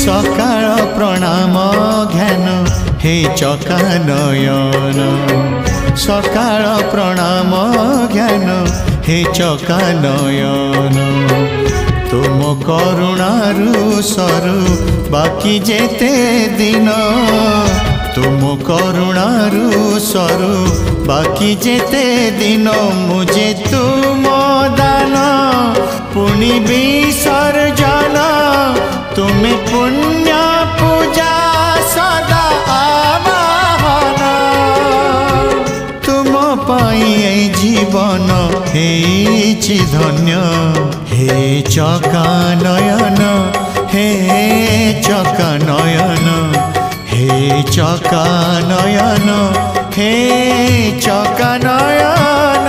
सकाळ प्रणाम ध्यान हे चकानयन सकाळ प्रणाम ध्यान हे चकानयन तुम करुणारु सरु बाकी जेते दिन तुम करुणारु सरु बाकी जेते दिन मुझे तुम दान पुनि विसर्जन तुम्हें पुण्य पूजा सदा आवाहन तुम पाई जीवन हेछि धन्य हे चकानयन हे चकानयन हे चकानयन हे चकानयन।